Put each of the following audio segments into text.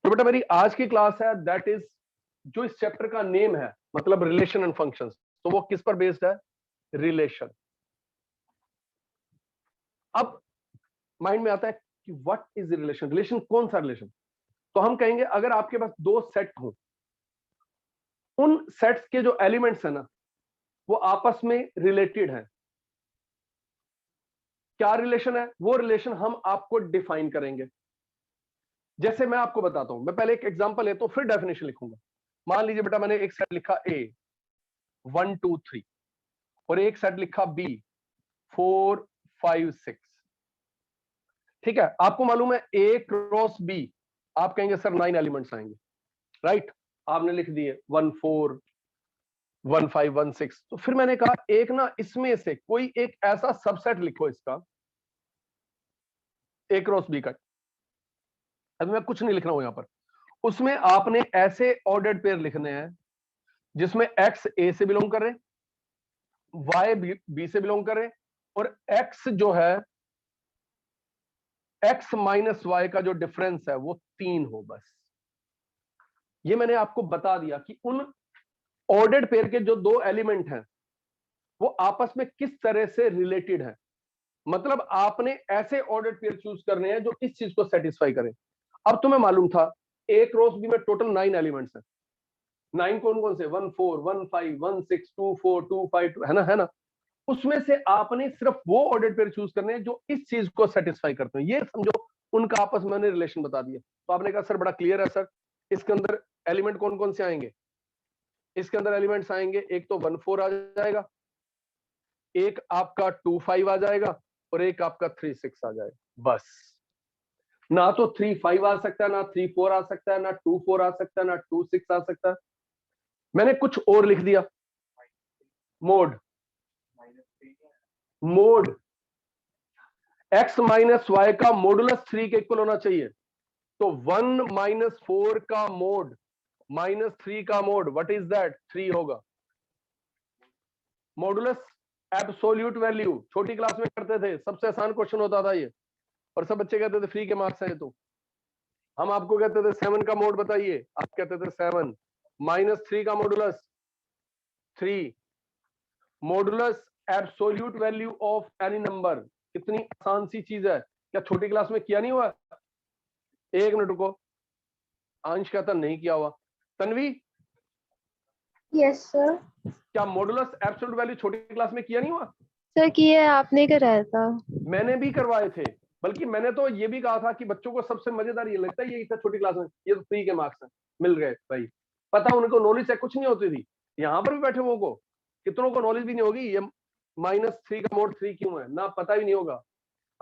तो बेटा मेरी आज की क्लास है दैट इज, जो इस चैप्टर का नेम है मतलब रिलेशन एंड फंक्शंस, तो वो किस पर बेस्ड है? रिलेशन। अब माइंड में आता है कि व्हाट इज रिलेशन, रिलेशन कौन सा रिलेशन? तो हम कहेंगे अगर आपके पास दो सेट हो, उन सेट्स के जो एलिमेंट्स है ना वो आपस में रिलेटेड हैं। क्या रिलेशन है? वो रिलेशन हम आपको डिफाइन करेंगे। जैसे मैं आपको बताता हूं, मैं पहले एक एग्जांपल लेता हूं फिर डेफिनेशन लिखूंगा। मान लीजिए बेटा मैंने एक सेट लिखा ए 1 2 3 और एक सेट लिखा बी 4 5 6। ठीक है, आपको मालूम है ए क्रॉस बी, आप कहेंगे सर 9 एलिमेंट्स आएंगे, राइट? आपने लिख दिए 1 4 1 5 1 6। तो फिर मैंने कहा एक ना इसमें से कोई एक ऐसा सबसेट लिखो इसका, ए क्रॉस बी का। अभी मैं कुछ नहीं लिख रहा हूं यहां पर, उसमें आपने ऐसे ऑर्डर्ड पेयर लिखने हैं जिसमें एक्स ए से बिलोंग कर रहे, वाई बी से बिलोंग कर रहे, और एक्स जो है एक्स माइनस वाई का जो डिफरेंस है वो 3 हो। बस ये मैंने आपको बता दिया कि उन ऑर्डर्ड पेयर के जो दो एलिमेंट हैं वो आपस में किस तरह से रिलेटेड हैं। मतलब आपने ऐसे ऑर्डर्ड पेयर चूज करने हैं जो इस चीज को सेटिस्फाई करें। अब तुम्हें मालूम था ए क्रॉस बी में टोटल 9 एलिमेंट्स हैं। 9 कौन कौन से? 1 4 1 5 1 6 2 4 2 5 2, है ना? उसमें से आपने सिर्फ वो ऑर्डर्ड पेयर चूज करने हैं जो इस चीज को सेटिस्फाई करते हैं। ये समझो उनका आपस में मैंने रिलेशन बता दिया। तो आपने कहा सर बड़ा क्लियर है सर, इसके अंदर एलिमेंट कौन कौन से आएंगे? इसके अंदर एलिमेंट्स आएंगे, एक तो 1 4 आ जाएगा, एक आपका 2 5 आ जाएगा, और एक आपका 3 6 आ जाएगा। बस, ना तो 3 5 आ सकता है, ना 3 4 आ सकता है, ना 2 4 आ सकता है, ना 2 6 आ सकता है। मैंने कुछ और लिख दिया, mod. Mod x minus y का मॉडुलस 3 के इक्वल होना चाहिए। तो 1 माइनस 4 का मोड माइनस 3 का मोड, व्हाट इज दैट? 3 होगा। मॉडुलस एब्सोल्यूट वैल्यू छोटी क्लास में करते थे, सबसे आसान क्वेश्चन होता था ये, और सब बच्चे कहते थे फ्री के मार्क्स है। तो हम आपको कहते थे 7 का मोड बताइए, आप कहते थे 7 माइनस 3 का modulus 3। Modulus absolute value of any number, कितनी आसान सी चीज है, क्या छोटी क्लास में किया नहीं हुआ? एक मिनट रुको, अंश कहता नहीं किया हुआ। Tanvi, yes sir. क्या मॉडुलस एब्सोल्यूट वैल्यू छोटी क्लास में किया नहीं हुआ? सर किया, आपने कराया था। मैंने भी करवाए थे, बल्कि मैंने तो ये भी कहा था कि बच्चों को सबसे मजेदार ये लगता है ये इतना छोटी क्लास में, ये तो फ्री के मार्क्स हैं, मिल गए भाई। पता उनको नॉलेज है कुछ नहीं होती थी। यहाँ पर भी बैठे हुए को कितनों को नॉलेज भी नहीं होगी ये -3 का मोड 3 क्यों है, ना पता भी नहीं होगा।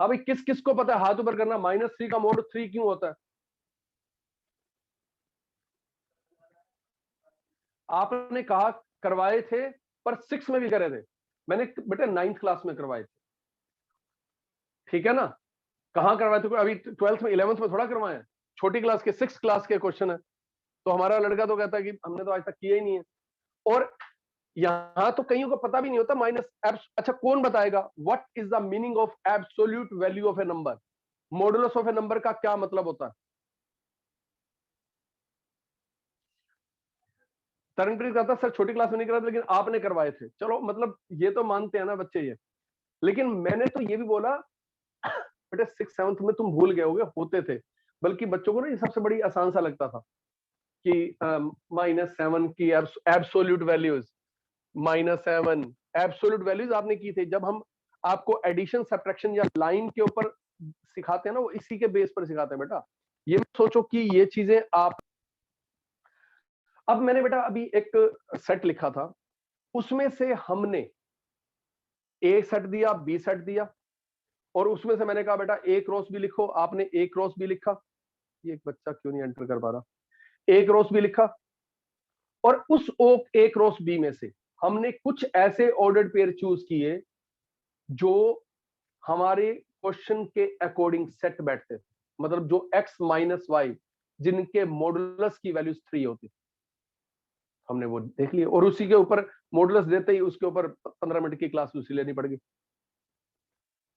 हाँ भाई, किस किस को पता है? हाथ ऊपर करना, -3 का मोड 3 क्यों होता है? आपने कहा करवाए थे, पर 6 में भी करे थे। मैंने बेटे 9th क्लास में करवाए थे, ठीक है ना? कहां करवाए थे? अभी 12th में 11th में थोड़ा करवाए हैं। छोटी क्लास के 6th क्लास के क्वेश्चन है। तो हमारा लड़का तो कहता है कि हमने तो आज तक किया ही नहीं है। और यहां तो कईयों को पता भी नहीं होता माइनस। अच्छा, कौन बताएगा what is the meaning of absolute value of A number? Modulus of A number का क्या मतलब होता है? तरनप्रीत कहता सर छोटी क्लास में नहीं कराते, लेकिन आपने करवाए थे। चलो मतलब ये तो मानते हैं ना बच्चे ये, लेकिन मैंने तो ये भी बोला बेटे 6th 7th में तुम भूल गए होते थे। बल्कि बच्चों को ना ये सबसे बड़ी आसान सा लगता था कि -7 की एब्सोल्यूट वैल्यूज, -7 एब्सोल्यूट वैल्यूज आपने की थी। जब हम आपको एडिशन सब्ट्रैक्शन या लाइन के ऊपर सिखाते हैं ना, वो इसी के बेस पर सिखाते हैं बेटा। ये सोचो कि ये चीजें आप, अब मैंने बेटा अभी एक सेट लिखा था, उसमें से हमने ए सेट दिया, बी सेट दिया, और उसमें से मैंने कहा बेटा ए क्रॉस बी लिखो। आपने ए क्रॉस बी लिखा। ये एक बच्चा क्यों नहीं एंटर कर पा रहा? ए क्रॉस बी लिखा, और उस ए क्रॉस बी में से हमने कुछ ऐसे ऑर्डर्ड पेयर चूज किए जो हमारे क्वेश्चन के अकॉर्डिंग सेट बैठते थे। मतलब जो x माइनस वाई, जिनके मॉडुलस की वैल्यूज 3 होती, हमने वो देख लिया। और उसी के ऊपर मॉडुलस देते ही उसके ऊपर 15 मिनट की क्लास दूसरी लेनी पड़ गई।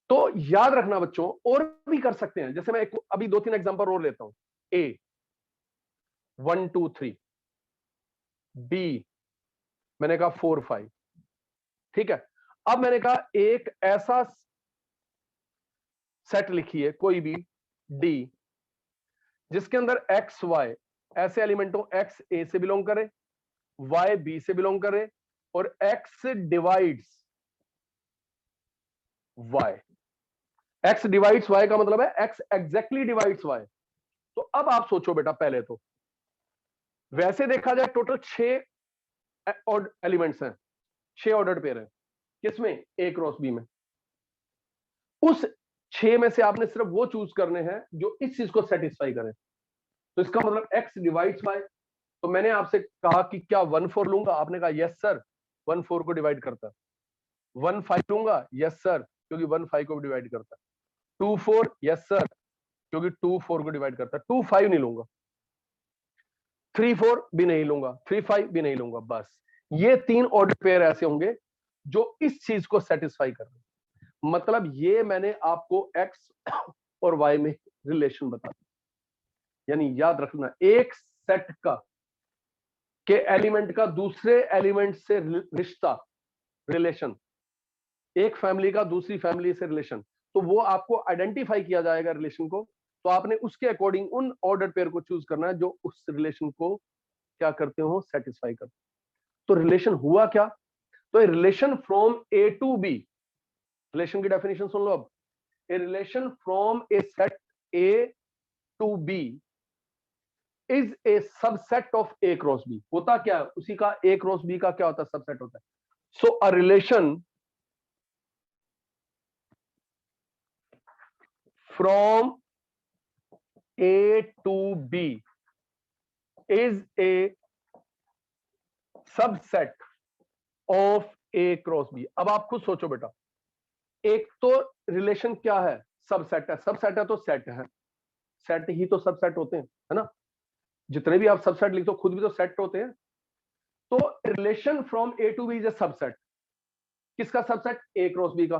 तो याद रखना बच्चों, और भी कर सकते हैं। जैसे मैं अभी 2-3 एग्जांपल और लेता हूं। ए 1 2 3, बी मैंने कहा 4 5, ठीक है। अब मैंने कहा एक ऐसा सेट लिखिए कोई भी डी जिसके अंदर एक्स वाई ऐसे एलिमेंट हो, एक्स ए से बिलोंग करे, वाई बी से बिलोंग करे और x divides y. X divides y का मतलब है एक्स एग्जैक्टली डिवाइड्स वाई। तो अब आप सोचो बेटा, पहले तो वैसे देखा जाए टोटल 6 एलिमेंट्स हैं, 6 ऑर्डर्ड पेयर है, किसमें? ए क्रॉस बी में। उस 6 में से आपने सिर्फ वो चूज करने हैं जो इस चीज को सेटिस्फाई करें। तो इसका मतलब एक्स डिवाइड्स वाई। तो मैंने आपसे कहा कि क्या 1 4 लूंगा? आपने कहा यस सर, 1 4 को डिवाइड करता है। 1 5 लूंगा? यस सर, क्योंकि 1 5 को भी डिवाइड करता है। 2 4, यस सर, क्योंकि 2 4 को डिवाइड करता है। 2 5 नहीं लूंगा, 3 4 भी नहीं लूंगा, 3 5 भी नहीं लूंगा। बस ये 3 ऑर्डर पेयर ऐसे होंगे जो इस चीज को सेटिस्फाई कर रहे हैं। मतलब ये मैंने आपको एक्स और वाई में रिलेशन बता दिया। यानी याद रखना, एक सेट का के एलिमेंट का दूसरे एलिमेंट से रिश्ता, रिलेशन, एक फैमिली का दूसरी फैमिली से रिलेशन, तो वो आपको आइडेंटिफाई किया जाएगा रिलेशन को। तो आपने उसके अकॉर्डिंग उन ऑर्डर पेयर को चूज करना है जो उस रिलेशन को क्या करते हो, सेटिस्फाई करते हो। तो रिलेशन हुआ क्या? तो relation from A to B, relation की डेफिनेशन सुन लो अब। A relation from a set A to B is a subset of A cross B. होता क्या है, उसी का ए क्रॉस बी का क्या होता है, सबसेट होता है। So a relation from A to B is a subset of A cross B. अब आप खुद सोचो बेटा, एक तो रिलेशन क्या है, सबसेट है। सबसेट है तो सेट है, सेट ही तो सबसेट होते हैं, है ना। जितने भी आप सबसेट लिखते हो खुद भी तो सेट होते हैं। तो relation from A to B is a subset. किसका सबसेट? ए क्रॉस बी का।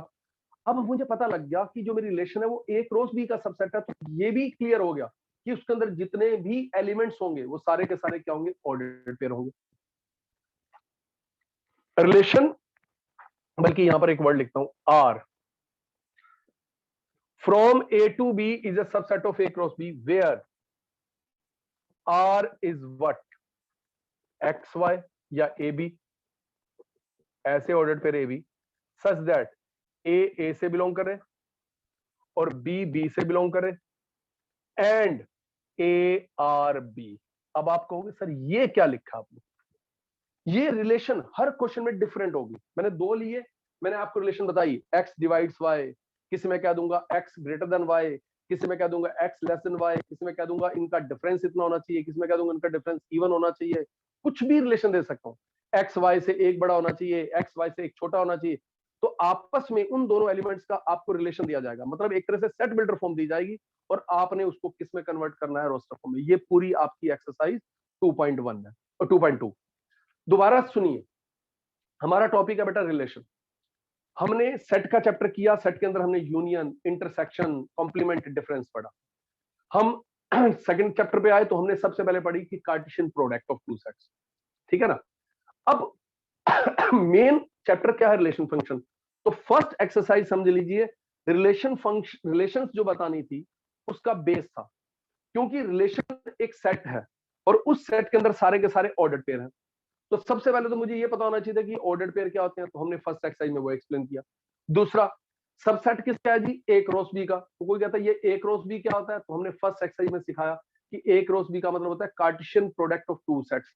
अब मुझे पता लग गया कि जो मेरी रिलेशन है वो ए क्रॉस बी का सबसेट है। तो ये भी क्लियर हो गया कि उसके अंदर जितने भी एलिमेंट्स होंगे वो सारे के सारे क्या होंगे, ऑर्डर्ड पेयर होंगे। रिलेशन, बल्कि यहां पर एक वर्ड लिखता हूं, R from A to B is a subset of A cross B where R is what, X Y या ए बी, ऐसे ordered pair A B such that A से बिलोंग करे और बी से बिलोंग करे and A R B. अब आप कहोगे सर ये क्या लिखा आपने? ये रिलेशन हर क्वेश्चन में डिफरेंट होगी। मैंने 2 लिए, मैंने आपको रिलेशन बताई, एक्स डिवाइड्स वाई, किसी में कह दूंगा एक्स ग्रेटर देन वाई, किसी में कह दूंगा एक्स लेस देन वाई, किसी में कह दूंगा इनका डिफरेंस इतना होना चाहिए, किसी में कह दूंगा इनका डिफरेंस इवन होना चाहिए। कुछ भी रिलेशन दे सकता हूं, एक्स वाई से एक बड़ा होना चाहिए, एक्स वाई से एक छोटा होना चाहिए। तो आपस में उन दोनों एलिमेंट्स का आपको रिलेशन दिया जाएगा। मतलब एक तरह से सेट बिल्डर फॉर्म दी जाएगी और आपने उसको किस में कन्वर्ट करना है, रोस्टर फॉर्म में। ये पूरी आपकी एक्सरसाइज 2.1 है और 2.2। दोबारा सुनिए, हमारा टॉपिक है बेटा रिलेशन। हमने सेट का चैप्टर किया, सेट के अंदर हमने यूनियन, इंटरसेक्शन, कॉम्प्लीमेंट, डिफरेंस पढ़ा। हम सेकंड चैप्टर पे आए तो हमने सबसे पहले पढ़ी कि Cartesian product of two sets, ठीक है ना। अब मेन चैप्टर क्या है, रिलेशन फंक्शन। तो फर्स्ट एक्सरसाइज समझ लीजिए, रिलेशन फंक्शन, रिलेशंस जो बतानी थी उसका बेस था, क्योंकि रिलेशन एक सेट है और उस सेट के अंदर सारे के सारे ऑर्डर्ड पेयर हैं। तो सबसे पहले तो मुझे ये पता होना चाहिए था कि ऑर्डर्ड पेयर क्या होते हैं, तो हमने फर्स्ट एक्सरसाइज में वो एक्सप्लेन किया। दूसरा, सबसेट किसका है जी, ए क्रॉस बी का। तो कोई कहता है ये ए क्रॉस बी क्या होता है, तो हमने फर्स्ट एक्सरसाइज में सिखाया कि ए क्रॉस बी का मतलब होता है Cartesian product of two sets.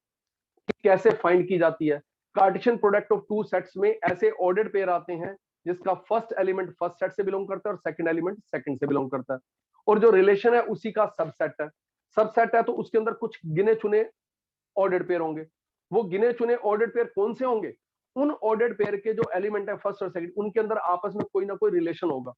कैसे फाइंड की जाती है? Cartesian product of two sets में ऐसे ऑर्डर्ड पेयर आते हैं जिसका फर्स्ट एलिमेंट फर्स्ट सेट से बिलोंग करता है और सेकंड एलिमेंट सेकंड से बिलोंग करता है, और जो रिलेशन है उसी का सबसेट है। सबसेट है तो उसके अंदर कुछ गिने चुने ऑर्डर्ड पेयर होंगे। वो गिने चुने ऑर्डर्ड पेयर कौन से होंगे? उन ऑर्डर्ड पेयर के जो एलिमेंट है फर्स्ट और सेकंड, उनके अंदर आपस में कोई ना कोई रिलेशन होगा।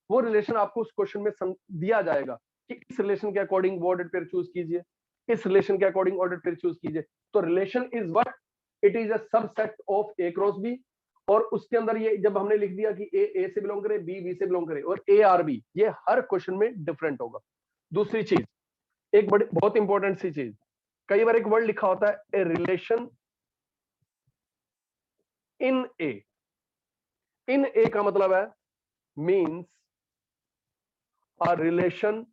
वो रिलेशन आपको उस क्वेश्चन में दिया जाएगा कि इस रिलेशन के अकॉर्डिंग वो ऑर्डर्ड पेयर चूज कीजिए, इस रिलेशन के अकॉर्डिंग ऑर्डर्ड पेयर चूज कीजिए। तो relation is what, it is a subset of A cross B. और उसके अंदर ये जब हमने लिख दिया कि ए से बिलोंग करे, बी से बिलोंग करे और ए आर बी, ये हर क्वेश्चन में डिफरेंट होगा। दूसरी चीज, एक बड़ी बहुत इंपॉर्टेंट सी चीज, कई बार एक वर्ड लिखा होता है ए रिलेशन इन ए। इन ए का मतलब है means a relation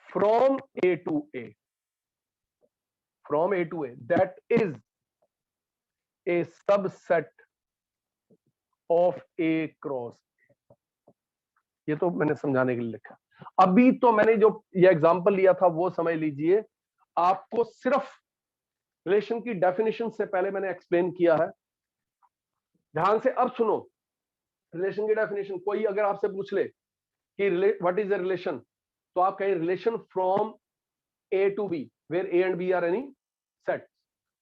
from A to A, from A to A, that is a subset of A cross. ये तो मैंने समझाने के लिए लिखा। अभी तो मैंने जो ये एग्जांपल लिया था वो समझ लीजिए। आपको सिर्फ रिलेशन की डेफिनेशन से पहले मैंने एक्सप्लेन किया है, ध्यान से अब सुनो। रिलेशन की डेफिनेशन, कोई अगर आपसे पूछ ले कि व्हाट इज अ रिलेशन, तो आप कहें relation from A to B where A and B are any set.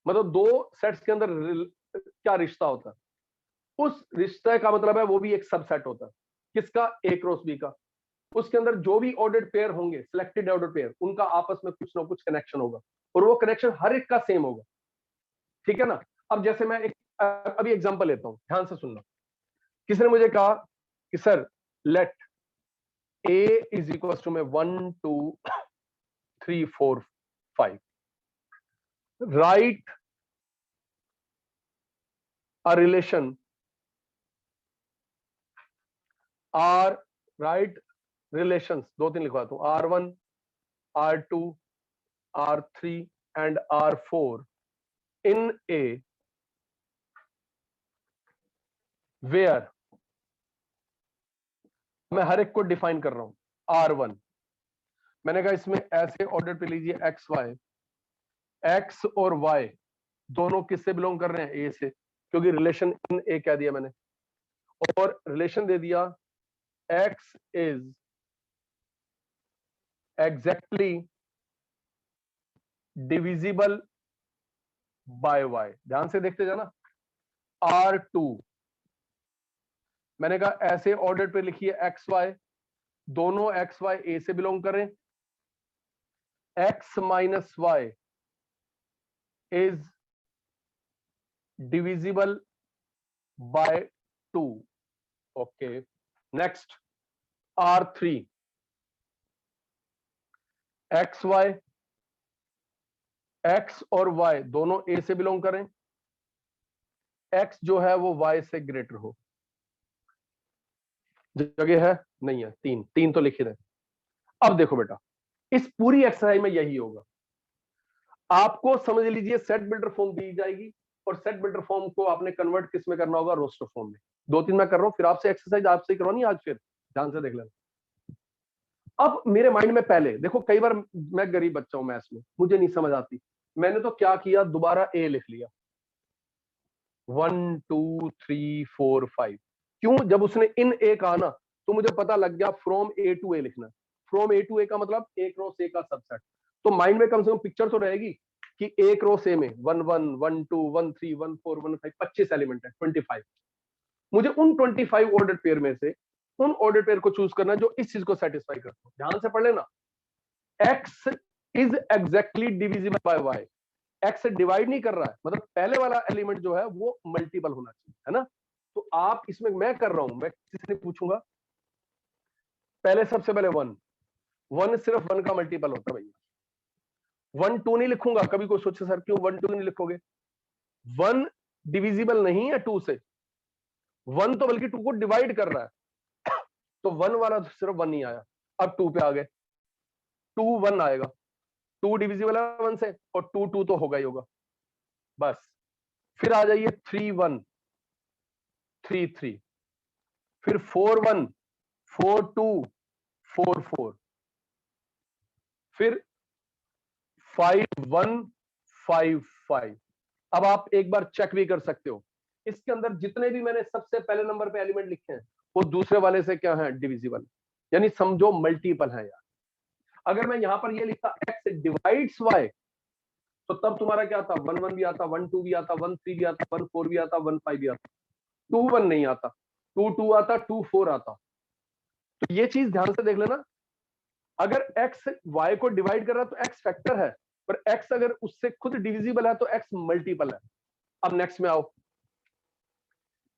मतलब दो सेट्स के अंदर क्या रिश्ता होता है, उस रिश्ते का मतलब है वो भी एक सबसेट होता है। किसका? ए क्रॉस बी का। उसके अंदर जो भी ऑर्डर्ड पेयर होंगे, सिलेक्टेड ऑर्डर पेयर, उनका आपस में कुछ ना कुछ कनेक्शन होगा और वो कनेक्शन हर एक का सेम होगा। ठीक है ना? अब जैसे मैं एक अभी एग्जांपल लेता हूं, ध्यान से सुनना। किसी ने मुझे कहा कि sir let A is equal to में 1 2 3 4 5, write a relation R, write relations, दो तीन लिखवाता हूं, R1 R2 R3 and R4 in A where, मैं हर एक को डिफाइन कर रहा हूं। R1 मैंने कहा इसमें ऐसे ऑर्डर पे लीजिए एक्स वाई, एक्स और वाई दोनों किससे बिलोंग कर रहे हैं? ए से, क्योंकि रिलेशन इन ए कह दिया मैंने, और रिलेशन दे दिया x is exactly divisible by y. ध्यान से देखते जाना। R2 मैंने कहा ऐसे ऑर्डर पे लिखिए एक्स वाई, दोनों एक्स वाई ए से बिलोंग करें, x minus y is divisible by 2। Okay, next R3 x y, x और वाई दोनों ए से बिलोंग करें, एक्स जो है वो वाई से ग्रेटर हो। जगह है? नहीं है, तीन तीन तो लिखे रहे। अब देखो बेटा, इस पूरी एक्सरसाइज में यही होगा। आपको समझ लीजिए सेट बिल्डर फॉर्म दी जाएगी और सेट बिल्डर फॉर्म को आपने कन्वर्ट किस में करना होगा? रोस्टर फॉर्म में। दो तीन मैं कर रहा हूं, फिर आपसे एक्सरसाइज आपसे ही करवानी आज, फिर ध्यान से देख लेना। अब मेरे माइंड में पहले देखो, कई बार मैं गरीब बच्चा हूं मैथ्स में, मुझे नहीं समझ आती, मैंने तो क्या किया, दोबारा ए लिख लिया 1 2 3 4 5। क्यों? जब उसने इन ए कहा ना, तो मुझे पता लग गया फ्रॉम ए टू ए लिखना। फ्रॉम ए टू ए का मतलब ए क्रॉस ए का सबसेट। तो माइंड में कम से कम पिक्चर तो रहेगी कि ए क्रॉस ए में 1 1 1 2 1 3 1 4 1 5 25 एलिमेंट है, 25। मुझे उन 25 ऑर्डर पेयर में से उन ऑर्डर पेयर को चूज करना जो इस चीज को सेटिस्फाई करता हो। ध्यान से पढ़ लेना, x is exactly divisible by y. X से डिवाइड नहीं कर रहा है, मतलब पहले वाला एलिमेंट जो है वो मल्टीपल होना चाहिए, है ना? तो आप इसमें, मैं कर रहा हूं, मैं किसी से पूछूंगा, पहले सबसे पहले 1 1 सिर्फ 1 का मल्टीपल होता है भैया। 1 2 नहीं लिखूंगा। कभी कोई सोचे सर क्यों 1 2 नहीं लिखोगे? 1 डिविजिबल नहीं है 2 से, 1 तो बल्कि 2 को डिवाइड कर रहा है। तो 1 वाला तो सिर्फ 1 नहीं आया, अब 2 पे आ गए, 2 1 आएगा। 2 डिविजिबल है 1 से, और 2 2 तो होगा ही होगा, बस। फिर आ जाइए 3 1 3 3, फिर 4 1 4 2 4 4, फिर 5 1 5 5। अब आप एक बार चेक भी कर सकते हो, इसके अंदर जितने भी मैंने सबसे पहले नंबर पे एलिमेंट लिखे हैं वो दूसरे वाले से क्या है? डिविजिबल, यानी समझो मल्टीपल है यार। अगर मैं यहां पर ये लिखता एक्स डिवाइड्स वाई, तो तब तुम्हारा क्या आता? 1 1 भी आता, 1 2 भी आता, 1 3 भी आता, 1 4 भी आता, 1 5 भी आता, 2 1 नहीं आता, 2 2 आता, 2 4 आता। तो ये चीज ध्यान से देख लेना, अगर x y को डिवाइड कर रहा है तो x फैक्टर है, पर x अगर उससे खुद डिविजिबल है तो x मल्टीपल है। अब नेक्स्ट में आओ,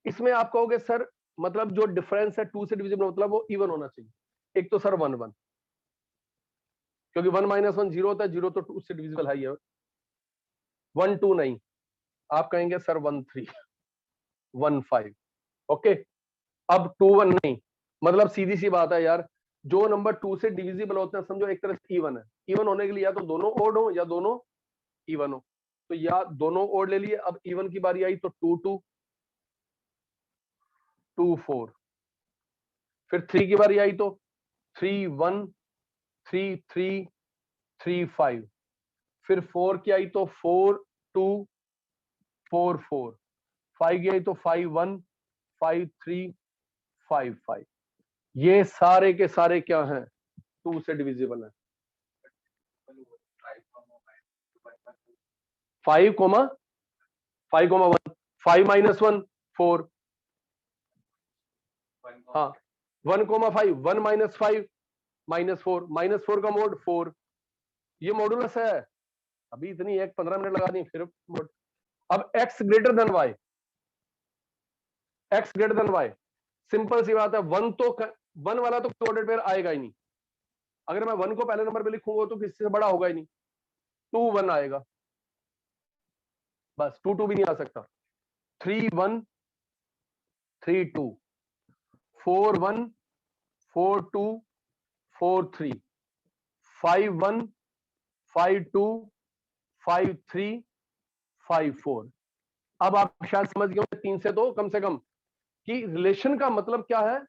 इसमें आप कहोगे सर मतलब जो डिफरेंस है 2 से डिविजिबल मतलब वो इवन होना चाहिए। एक तो सर 1 1, क्योंकि 1 - 1 0 होता है, 0 तो 2 से डिविजिबल है ही है। 1 2 नहीं, आप कहेंगे सर 1 3 1 5। ओके, अब 2 1 नहीं, मतलब सीधी सी बात है यार, जो नंबर 2 से डिविजिबल होते हैं समझो एक तरह से इवन है। इवन होने के लिए या तो दोनों ओड हो या दोनों इवन हो, तो या दोनों ओड ले लिए। अब इवन की बारी आई तो 2 2 2 4, फिर 3 की बारी आई तो 3 1 3 3 3 5, फिर 4 की आई तो 4 2 4 4, 5 की आई तो 5 1 5 3 5 5। ये सारे के सारे क्या हैं, 2 से डिविजिबल है। 5 कोमा 5 कोमा 1, 5 - 1 4, हाँ 1 कोमा 5 1 - 5 -4, -4 का मोड 4, ये मॉडुलस है। अभी इतनी एक 15 मिनट लगा दी फिर मोड। अब x greater than y, x greater than y, simple सी बात है, 1 तो 1 वाला तो ऑर्डर पेयर आएगा ही नहीं। अगर मैं 1 को पहले नंबर पे लिखूंगा तो किसी से बड़ा होगा ही नहीं, 2 1 आएगा, बस 2 2 भी नहीं आ सकता। 3 1 3 2, 4 1 4 2 4 3, 5 1 5 2 5 3 5 4। अब आप शायद समझ गए होंगे 3 से तो कम से कम कि रिलेशन का मतलब क्या है,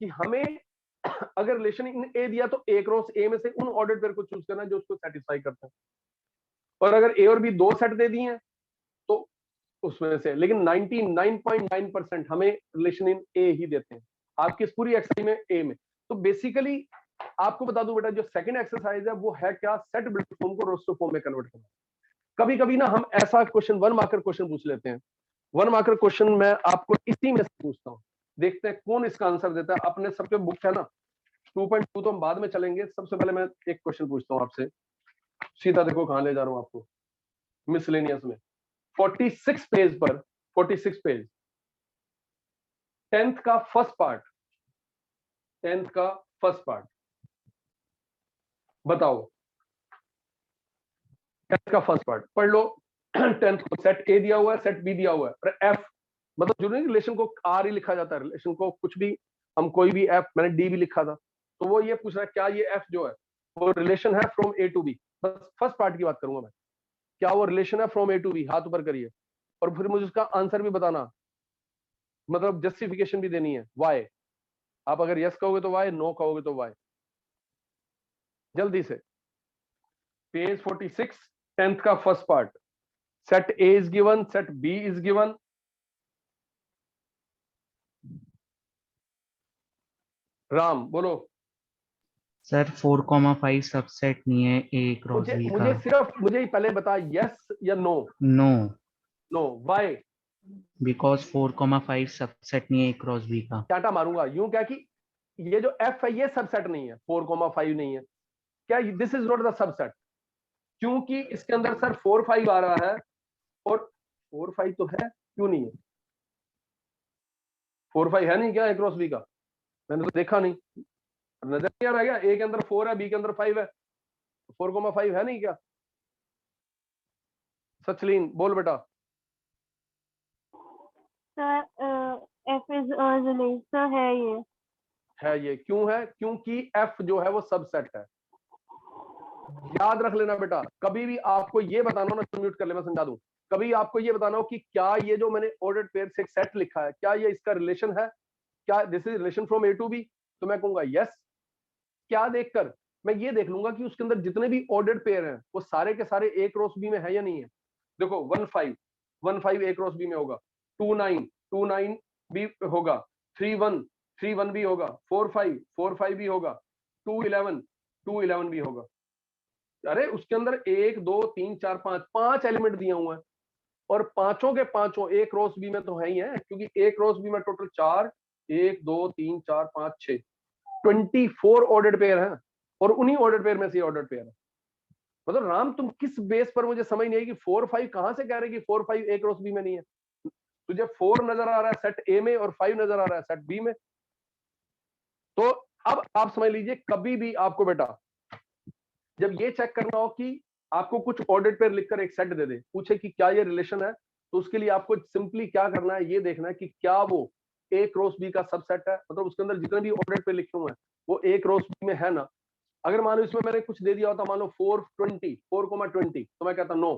कि हमें अगर रिलेशन इन ए दिया तो ए क्रॉस ए में से उन ऑर्डर पेयर को चूज करना है जो उसको सेटिस्फाई करते हैं, और अगर ए और बी दो सेट दे दिए हैं तो उसमें से, लेकिन 99.9% हमें रिलेशन इन ए ही देते हैं आपकी इस पूरी एक्सरसाइज में ए में। तो बेसिकली आपको बता दूं बेटा, जो सेकंड एक्सरसाइज है वो है क्या, सेट बिल्ड फॉर्म को रोस्टर फॉर्म में कन्वर्ट करना। कभी कभी ना हम ऐसा क्वेश्चन 1 मार्कर क्वेश्चन पूछ लेते हैं। 1 मार्कर क्वेश्चन मैं आपको इसी में से पूछता हूं, देखते हैं कौन इसका आंसर देता है। अपने सबके बुक है ना 2.2 तो हम बाद में चलेंगे, सबसे पहले मैं एक क्वेश्चन पूछता हूं आपसे, सीधा देखो कहां ले जा रहा हूं आपको, मिसलेनियस में 46 पेज पर, 46 पेज 10th का फर्स्ट पार्ट, 10th का फर्स्ट पार्ट बताओ। 10th का फर्स्ट पार्ट पढ़ लो। 10th को सेट ए दिया हुआ है, सेट बी दिया हुआ है, और एफ मतलब जरूरी रिलेशन को आर ही लिखा जाता है, रिलेशन को कुछ भी हम कोई भी एफ, मैंने डी भी लिखा था, तो वो ये पूछ रहा है क्या ये एफ जो है वो रिलेशन है फ्रॉम ए टू बी। बस फर्स्ट पार्ट की बात करूंगा मैं, क्या वो रिलेशन है फ्रॉम ए टू बी, हाथ ऊपर करिए, और फिर मुझे उसका आंसर भी बताना, मतलब जस्टिफिकेशन भी देनी है वाई। आप अगर यस कहोगे तो वाई, नो कहोगे तो वाई। जल्दी से पेज 46, 10th का first part, set A is given, set B is given. Ram बोलो। सर 4,5 सबसेट नहीं है ए क्रॉस बी का। मुझे पहले बता यस या no. No. No why? Because 4,5 subset नहीं है ए क्रॉस बी का। चाटा मारूंगा यूं क्या कि ये जो एफ है ये सबसेट नहीं है, 4,5 नहीं है क्या, this is not the subset, क्योंकि इसके अंदर सर 4 5 आ रहा है, और 4 5 तो है, क्यों नहीं है? 4 5 है नहीं क्या ए क्रॉस बी का? मैंने तो देखा नहीं, नजर नहीं आ रहा क्या? ए के अंदर 4 है, बी के अंदर 5 है, 4,5 है नहीं क्या? सचलीन बोल बेटा। सर एफ इज रिलेशन है ये क्यों है? क्योंकि एफ जो है वो सबसेट है। याद रख लेना बेटा, कभी भी आपको ये बताना हो ना, म्यूट कर ले मैं समझा दूं, कभी आपको ये बताना हो कि क्या ये जो मैंने ऑर्डर्ड पेयर से एक सेट लिखा है क्या ये इसका रिलेशन है, क्या this is relation from A to B, तो मैं कहूंगा यस। क्या देखकर? मैं ये देख लूंगा कि उसके अंदर जितने भी ऑर्डर्ड पेयर हैं वो सारे के सारे ए क्रॉस बी में है या नहीं है। देखो 1 5 1 5 ए क्रॉस बी में होगा, 2 9 2 9 भी होगा, 3 1 3 1 भी होगा, 4 5 4 5 भी होगा, 2 11 2 11 भी होगा। अरे उसके अंदर 1 2 3 4 5 5 एलिमेंट दिए हुए हैं, और पांचों के पांचों ए क्रॉस बी में तो है ही है, क्योंकि ए क्रॉस बी में टोटल 4 1 2 3 4 5 6 24 ऑर्डर्ड पेयर हैं, और उन्हीं ऑर्डर्ड पेयर में से ऑर्डर्ड पेयर है। मतलब राम तुम किस बेस पर, मुझे समझ नहीं आई कि 4 5 कहां से कह रहे कि 4 5 ए क्रॉस बी में नहीं है? तुझे 4 नजर आ रहा है सेट ए में और 5 नजर आ रहा है सेट बी में। तो अब आप समझ लीजिए, कभी भी आपको बेटा जब ये चेक करना हो कि आपको कुछ ऑर्डर पेयर लिखकर एक सेट दे दे, पूछे कि क्या ये रिलेशन है, तो उसके लिए आपको सिंपली क्या करना है, ये देखना है कि क्या वो ए क्रॉस बी का सबसेट है, मतलब उसके अंदर जितने भी ऑर्डर पेयर लिखे हुए हैं वो ए क्रॉस बी में है ना। अगर मान लो इसमें मैंने कुछ दे दिया होता, मान लो 4,20 तो मैं कहता नो,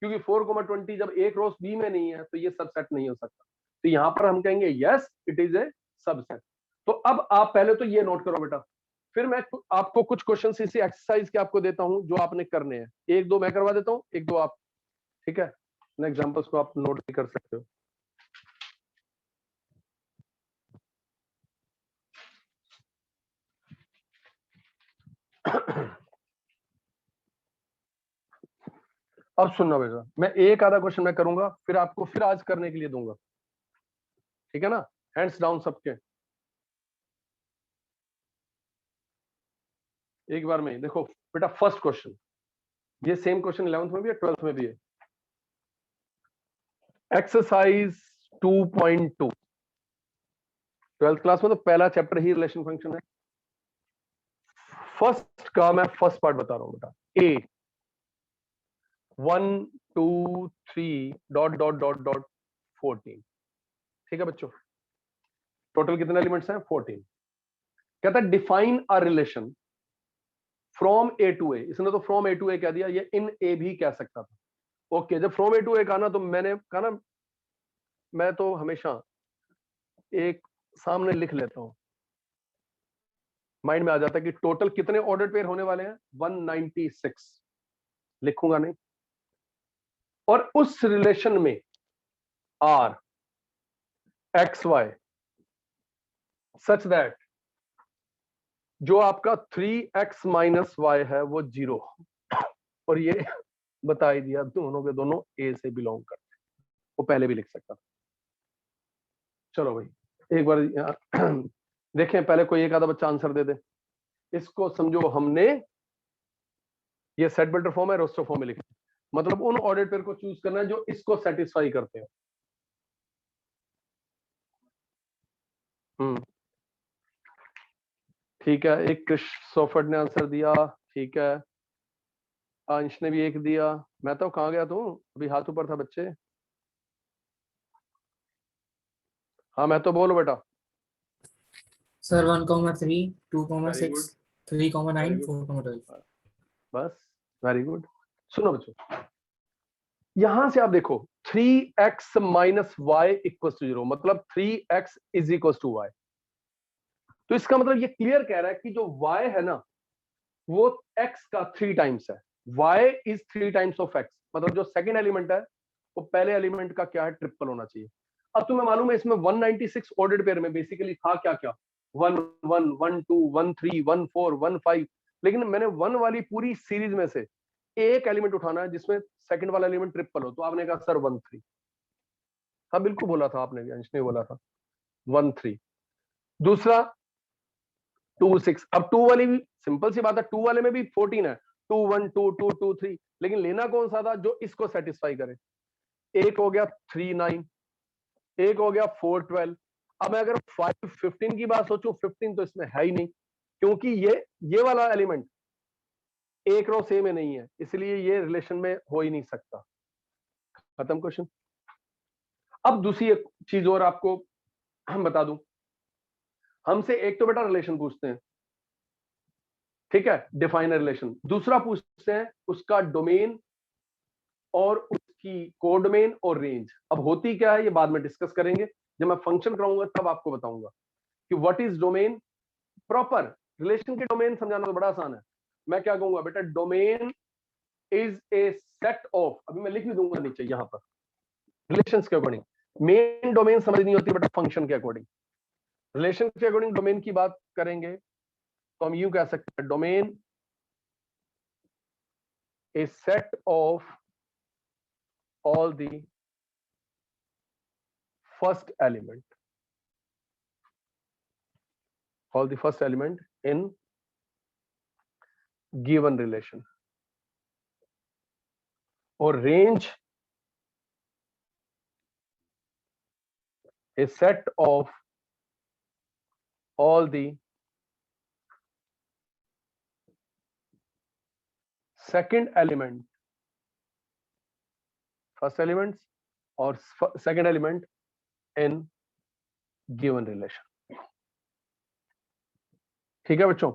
क्योंकि 4,20 जब ए क्रॉस बी में नहीं है तो ये सबसेट नहीं हो सकता। तो यहां पर हम कहेंगे yes it is a subset. तो अब आप पहले तो ये नोट करो बेटा, फिर मैं आपको कुछ क्वेश्चन इसी एक्सरसाइज के आपको देता हूं जो आपने करने हैं, एक दो मैं करवा देता हूं, एक दो आप, ठीक है, एग्जांपल्स को आप नोट भी कर सकते हो। अब सुनना बेटा, मैं एक आधा क्वेश्चन मैं करूंगा, फिर आपको फिर आज करने के लिए दूंगा, ठीक है ना, हैंड्स डाउन सबके, एक बार में। देखो बेटा फर्स्ट क्वेश्चन, ये सेम क्वेश्चन 11th में भी है 12th में भी है। एक्सरसाइज 2.2, 12th क्लास में तो पहला चैप्टर ही रिलेशन फंक्शन है। फर्स्ट का मैं फर्स्ट पार्ट बता रहा हूं बेटा, ए 1 2 3 डॉट डॉट डॉट डॉट 14, ठीक है बच्चों, टोटल कितने एलिमेंट्स हैं 14। कहता है define a relation from A to A, इसने तो फ्रॉम ए टू ए कह दिया, ये इन ए भी कह सकता था। ओके, जब फ्रॉम ए टू ए कहा ना, तो मैंने कहा ना, मैं तो हमेशा एक सामने लिख लेता हूं, माइंड में आ जाता है कि टोटल कितने ऑर्डर पेयर होने वाले हैं 196, लिखूंगा नहीं। और उस रिलेशन में R x y such that जो आपका 3x माइनस वाई है वो 0, और ये बता ही दिया दोनों के दोनों ए से बिलोंग करते हैं, वो पहले भी लिख सकता था। चलो भाई एक बार देखें, पहले कोई एक आधा बच्चा आंसर दे दे। इसको समझो हमने ये सेट बिल्डर फॉर्म है, रोस्टर फॉर्म में लिखा, मतलब उन ऑर्डर पेयर को चूज करना है जो इसको सेटिस्फाई करते हैं। ठीक है, एक क्रिस्टोफर ने आंसर दिया, ठीक है, अंश ने भी एक दिया। मैं तो कहाँ गया तू, अभी हाथ ऊपर था बच्चे। हाँ मैं तो बोलो बेटा। Sir 1,3 2,6 very good, 3,9 4,12। बस वेरी गुड। सुनो बच्चों, यहां से आप देखो 3x minus Y equal to 0, मतलब 3x is equal to Y. तो इसका मतलब ये क्लियर कह रहा है कि जो y है ना वो x का 3 टाइम्स है, y is 3 times of x, मतलब जो सेकंड एलिमेंट है वो पहले एलिमेंट का क्या है, ट्रिपल होना चाहिए। अब तुम्हें मालूम है इसमें 196 ऑर्डर्ड पेयर में बेसिकली था क्या क्या, 1 1 1 2 1 3 1 4 1 5, लेकिन मैंने 1 वाली पूरी सीरीज में से एक एलिमेंट उठाना है जिसमें सेकंड वाला एलिमेंट ट्रिपल हो, तो आपने कहा सर 1 3। हाँ बिल्कुल बोला था आपने भी, अंश ने बोला था 1 3। दूसरा 2 6, अब 2 वाली भी सिंपल सी बात है, 2 वाले में भी 14 है, 2 1 2 2 2 3, लेकिन लेना कौन सा था जो इसको सेटिस्फाई करे। एक हो गया 3 9, एक हो गया 4 12। अब मैं अगर 5 15 की बात सोचूं, 15 तो इसमें है ही नहीं, क्योंकि ये वाला एलिमेंट एक रो से में नहीं है, इसलिए ये रिलेशन में हो ही नहीं सकता। खत्म क्वेश्चन। अब दूसरी एक चीज और आपको हम बता दूं, हमसे एक तो बेटा रिलेशन पूछते हैं, ठीक है, डिफाइन रिलेशन। दूसरा पूछते हैं उसका डोमेन और उसकी कोडोमेन और रेंज। अब होती क्या है ये बाद में डिस्कस करेंगे, जब मैं फंक्शन कराऊंगा तब आपको बताऊंगा कि what is domain. Proper relation के डोमेन समझाना तो बड़ा आसान है। मैं क्या कहूंगा बेटा, domain is a set of, अभी मैं लिख भी दूंगा नीचे यहां पर, रिलेशंस के अकॉर्डिंग। मेन डोमेन समझ नहीं होती बेटा फंक्शन के अकॉर्डिंग, रिलेशन के अकॉर्डिंग डोमेन की बात करेंगे तो हम यूं कह सकते हैं, domain A set of all the first element, all the first element in given relation, or range a set of all the second element, first element और second element in given relation. ठीक है बच्चों,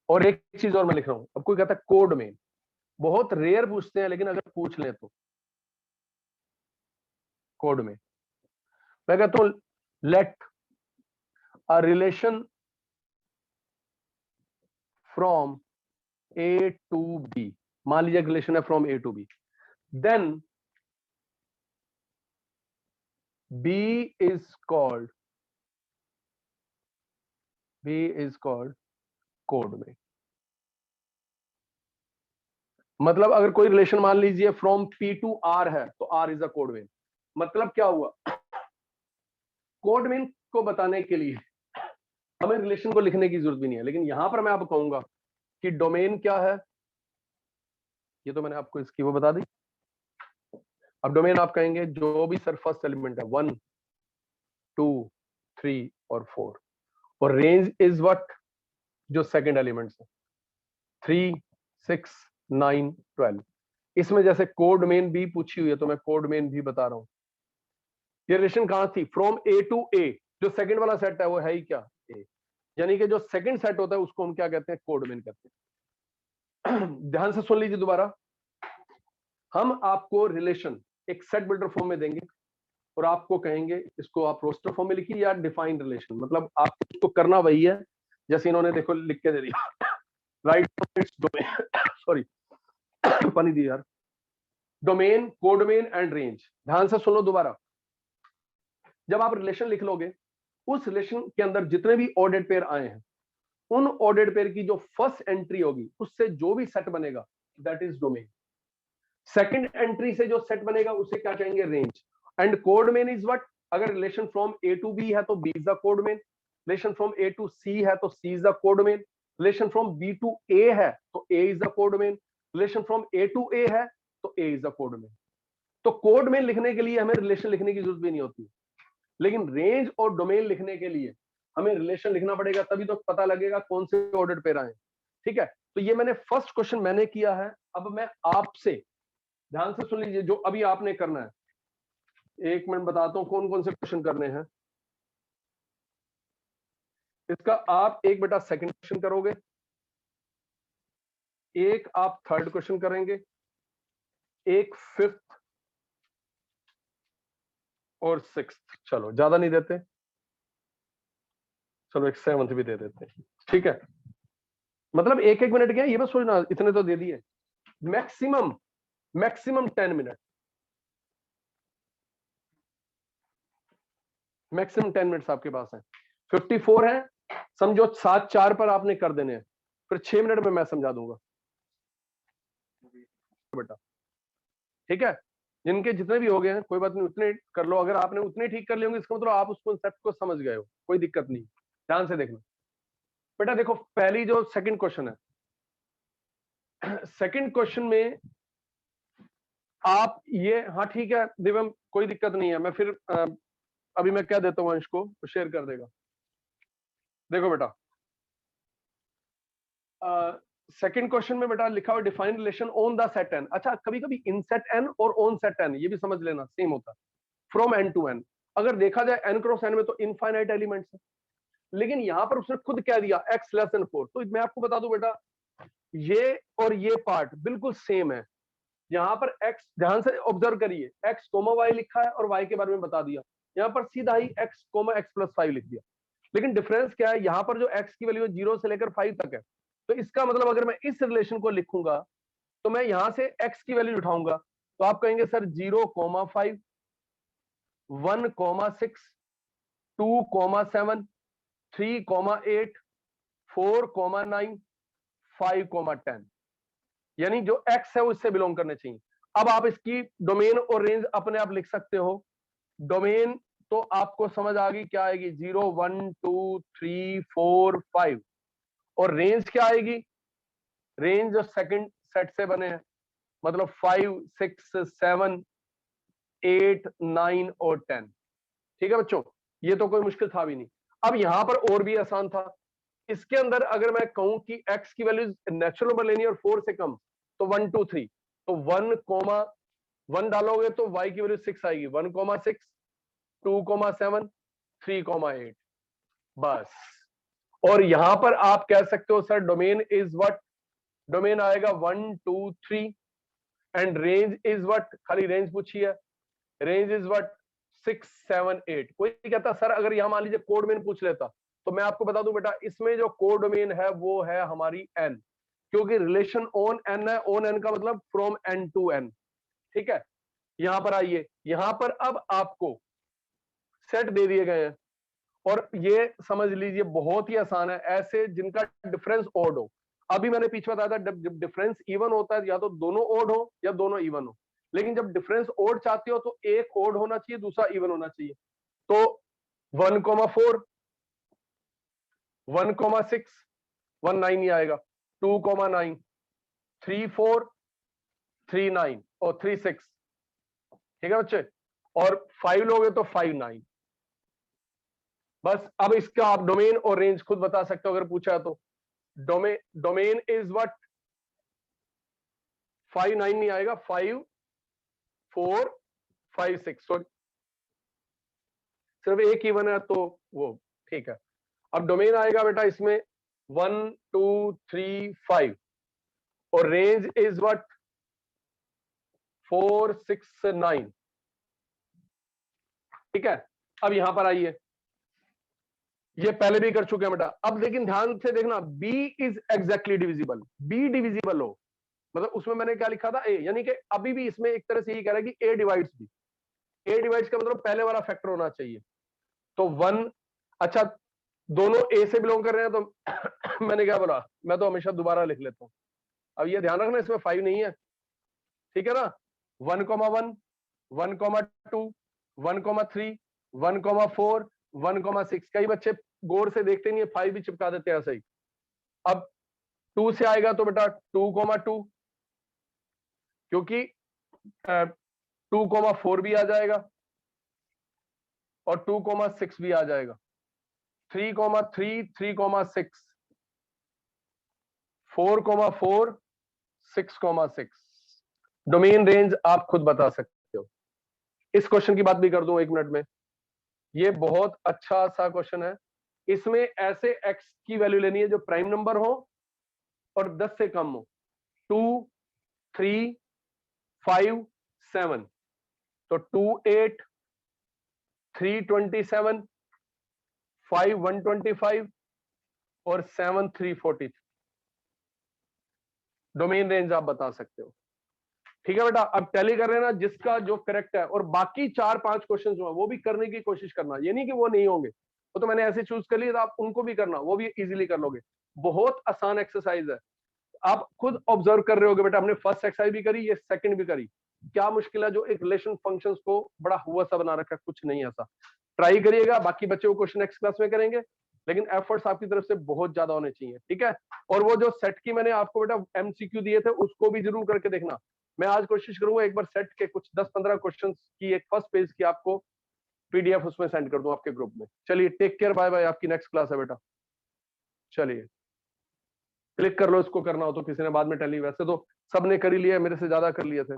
और एक चीज और मैं लिख रहा हूं, अब कोई कहता है कोड में, बहुत रेयर पूछते हैं लेकिन अगर पूछ ले तो कोड में मैं कहता हूं let a relation from A to B, मान लीजिए रिलेशन है from A to B, then B is called codomain. मतलब अगर कोई रिलेशन मान लीजिए फ्रॉम पी टू आर है तो R is a codomain. मतलब क्या हुआ, कोड मेन को बताने के लिए हमें रिलेशन को लिखने की जरूरत भी नहीं है, लेकिन यहां पर मैं आपको कहूंगा कि डोमेन क्या है, ये तो मैंने आपको इसकी वो बता दी। अब डोमेन आप कहेंगे जो भी सर फर्स्ट एलिमेंट है 1 2 3 और 4, और रेंज इज व्हाट, जो सेकंड एलिमेंट्स है 3 6 9 12। इसमें जैसे कोड मेन भी पूछी हुई है तो मैं कोड मेन भी बता रहा हूं। ये रिलेशन कहां थी, फ्रॉम ए टू ए, जो सेकंड वाला सेट है वो है ही क्या, ए, यानी कि जो सेकंड सेट होता है उसको हम क्या कहते हैं, कोड मेन कहते हैं। ध्यान से सुन लीजिए दोबारा, हम आपको रिलेशन एक सेट बिल्डर फॉर्म में देंगे और आपको कहेंगे इसको आप रोस्टर फॉर्म में लिखिए या डिफाइन रिलेशन, मतलब आपको इसको करना वही है जैसे इन्होंने देखो लिख के दे दिया, राइट डोमेन, सॉरी पानी दी यार, domain code main and range. ध्यान से सुन लो दोबारा, जब आप रिलेशन लिख लोगे उस रिलेशन के अंदर जितने भी ऑर्डर्ड पेयर आए हैं उन ऑर्डर्ड पेयर की जो फर्स्ट एंट्री होगी उससे जो भी सेट बनेगा that is domain. Second entry से जो सेट बनेगा उसे क्या कहेंगे, range. And codomain is what, अगर relation from A to B है तो B is the codomain, relation from A to C है तो C is the codomain, relation from B to A है तो A is the codomain, relation from A to A है तो A is the code main. तो code main लिखने के लिए हमें रिलेशन लिखने की जरूरत भी नहीं होती, लेकिन रेंज और डोमेन लिखने के लिए हमें रिलेशन लिखना पड़ेगा, तभी तो पता लगेगा कौन से ऑर्डर्ड पेयर आए। ठीक है, तो ये मैंने फर्स्ट क्वेश्चन मैंने किया है। अब मैं आपसे ध्यान से सुन लीजिए जो अभी आपने करना है, एक मिनट बताता हूं कौन कौन से क्वेश्चन करने हैं। इसका आप एक बेटा सेकंड क्वेश्चन करोगे, एक आप थर्ड क्वेश्चन करेंगे, एक फिफ्थ और सिक्स्थ, चलो ज्यादा नहीं देते, चलो एक सेवंथ भी दे देते हैं। ठीक है, मतलब एक एक मिनट क्या ये बस सोचना, इतने तो दे दिए, मैक्सिमम 10 मिनट, मैक्सिमम 10 मिनट्स आपके पास है। 54 है, समझो 7-4 पर आपने कर देने हैं, फिर 6 मिनट में मैं समझा दूंगा बेटा। ठीक है, जिनके जितने भी हो गए हैं कोई बात नहीं, उतने कर लो। अगर आपने उतने ठीक कर लिए होंगे इसका मतलब आप उस कॉन्सेप्ट को समझ गए हो, कोई दिक्कत नहीं। ध्यान से देखना बेटा, देखो पहली जो सेकंड क्वेश्चन है, सेकंड क्वेश्चन में आप ये, हाँ ठीक है दिव्यम कोई दिक्कत नहीं है, मैं फिर अभी मैं क्या देता हूँ अंश को, तो शेयर कर देगा। देखो बेटा सेकंड क्वेश्चन में बेटा लिखा हुआ define relation on the set N. अच्छा, कभी कभी इन सेट एन और ऑन सेट एन ये भी समझ लेना सेम होता है, फ्रॉम एन टू एन। अगर देखा जाए एन क्रॉस एन में तो इनफाइनाइट एलिमेंट्स है, लेकिन यहां पर उसने खुद कह दिया x लेस देन 4। तो मैं आपको बता दूं बेटा, ये और ये पार्ट बिल्कुल सेम है। यहां पर x, ध्यान से ऑब्जर्व करिए, x कोमा y लिखा है और y के बारे में बता दिया, यहां पर सीधा ही x कोमा x प्लस 5 लिख दिया। लेकिन डिफरेंस क्या है, यहां पर जो x की वैल्यू 0 से लेकर 5 तक है, तो इसका मतलब अगर मैं इस रिलेशन को लिखूंगा तो मैं यहां से x की वैल्यू उठाऊंगा, तो आप कहेंगे सर 0,5 1,6 2,7 3,8 4,9 5,10, यानी जो x है वो इससे बिलोंग करने चाहिए। अब आप इसकी डोमेन और रेंज अपने आप लिख सकते हो। डोमेन तो आपको समझ आ गई क्या आएगी, 0 1 2 3 4 5, और रेंज क्या आएगी, रेंज जो सेकंड सेट से बने हैं, मतलब 5 6 7 8 9 और 10। ठीक है बच्चों, ये तो कोई मुश्किल था भी नहीं। अब यहां पर और भी आसान था, इसके अंदर अगर मैं कहूं कि x की वैल्यू नेचुरल नंबर लेनी है और 4 से कम, तो 1 2 3, तो 1 डालोगे तो y की वैल्यू 6 आएगी, 1,6, 2,7, 3,8, बस। और यहां पर आप कह सकते हो sir domain is what, domain आएगा 1 2 3 एंड रेंज इज व्हाट, खाली रेंज पूछी है, रेंज इज व्हाट 6 7 8। कोई कहता सर अगर यहां मान लीजिए कोड डोमेन पूछ लेता, तो मैं आपको बता दूं बेटा इसमें जो कोड डोमेन है वो है हमारी n, क्योंकि रिलेशन ऑन n है, ऑन n का मतलब फ्रॉम n टू n, ठीक है। यहां पर आइए, यहां पर अब आपको सेट दे दिए गए हैं और ये समझ लीजिए बहुत ही आसान है, ऐसे जिनका डिफरेंस ऑड हो। अभी मैंने पीछे बताया था जब डिफरेंस इवन होता है या तो दोनों ऑड हो या दोनों इवन हो, लेकिन जब डिफरेंस ऑड चाहते हो तो एक ऑड होना चाहिए दूसरा इवन होना चाहिए। तो 1,4, 1,6, 1,9 ही आएगा, 2,9, 3,4, 3,9 और 3,6, ठीक है बच्चे। और 5 लोगे तो 5,9। बस अब इसका आप डोमेन और रेंज खुद बता सकते हो अगर पूछा तो। डोमेन इज व्हाट, 5,9 नहीं आएगा, 5 4 5 6, सॉरी सिर्फ एक इवन है तो वो ठीक है। अब डोमेन आएगा बेटा इसमें 1 2 3 5 और रेंज इज व्हाट 4 6 9, ठीक है। अब यहां पर आइए, ये पहले भी कर चुके हैं बेटा। अब लेकिन ध्यान से देखना, b is exactly divisible, b divisible हो मतलब उसमें मैंने क्या लिखा था a, यानी कि अभी भी इसमें एक तरह से यही कह रहा है कि a divides b, a divides का मतलब पहले वाला फैक्टर होना चाहिए। तो 1, अच्छा दोनों a से बिलोंग कर रहे हैं तो मैंने क्या बोला, मैं तो हमेशा दोबारा लिख लेता हूं। अब ये ध्यान रखना इसमें 5 नहीं है, ठीक है ना। 1,1, 1,2, 1,3, 1,4, 1,6। कई बच्चे गौर से देखते नहीं है, 5 भी चिपका देते हैं ऐसे ही। अब 2 से आएगा तो बेटा 2,2, क्योंकि 2,4 भी आ जाएगा और 2,6 भी आ जाएगा, 3,3, 3,6, 4,4, 6,6। डोमेन रेंज आप खुद बता सकते हो। इस क्वेश्चन की बात भी कर दूं 1 मिनट में, ये बहुत अच्छा सा क्वेश्चन है। इसमें ऐसे x की वैल्यू लेनी है जो प्राइम नंबर हो और 10 से कम हो, 2 3 5 7, तो 2 8, 3 27, 5 125 और 7 340। डोमेन रेंज आप बता सकते हो, ठीक है बेटा। अब टैली कर लेना जिसका जो करेक्ट है, और बाकी 4-5 क्वेश्चन जो है वो भी करने की कोशिश करना, ये नहीं कि वो नहीं होंगे, वो तो मैंने ऐसे चूज कर लिया, तो आप उनको भी करना, वो भी इजीली कर लोगे। बहुत आसान एक्सरसाइज है, आप खुद ऑब्जर्व कर रहे होगे बेटा। हमने फर्स्ट एक्सरसाइज भी करी, ये सेकंड भी करी। क्या मुश्किल है, जो एक रिलेशन फंक्शंस को बड़ा हुआ सा बना रखा है, कुछ नहीं ऐसा। ट्राई करिएगा, बाकी बच्चे वो क्वेश्चन नेक्स्ट क्लास में करेंगे, लेकिन एफर्ट्स आपकी तरफ से बहुत ज्यादा होने चाहिए, ठीक है। और वो जो सेट की मैंने आपको बेटा एमसीक्यू दिए थे उसको भी जरूर करके देखना। मैं आज कोशिश करूंगा एक बार सेट के कुछ 10-15 क्वेश्चंस की एक फर्स्ट पेज की आपको पीडीएफ उसमें सेंड कर दूं आपके ग्रुप में। चलिए टेक केयर, बाय बाय, आपकी नेक्स्ट क्लास है बेटा। चलिए क्लिक कर लो, इसको करना हो तो किसी ने बाद में टैली, वैसे तो सबने कर ही लिया, मेरे से ज्यादा कर लिए थे।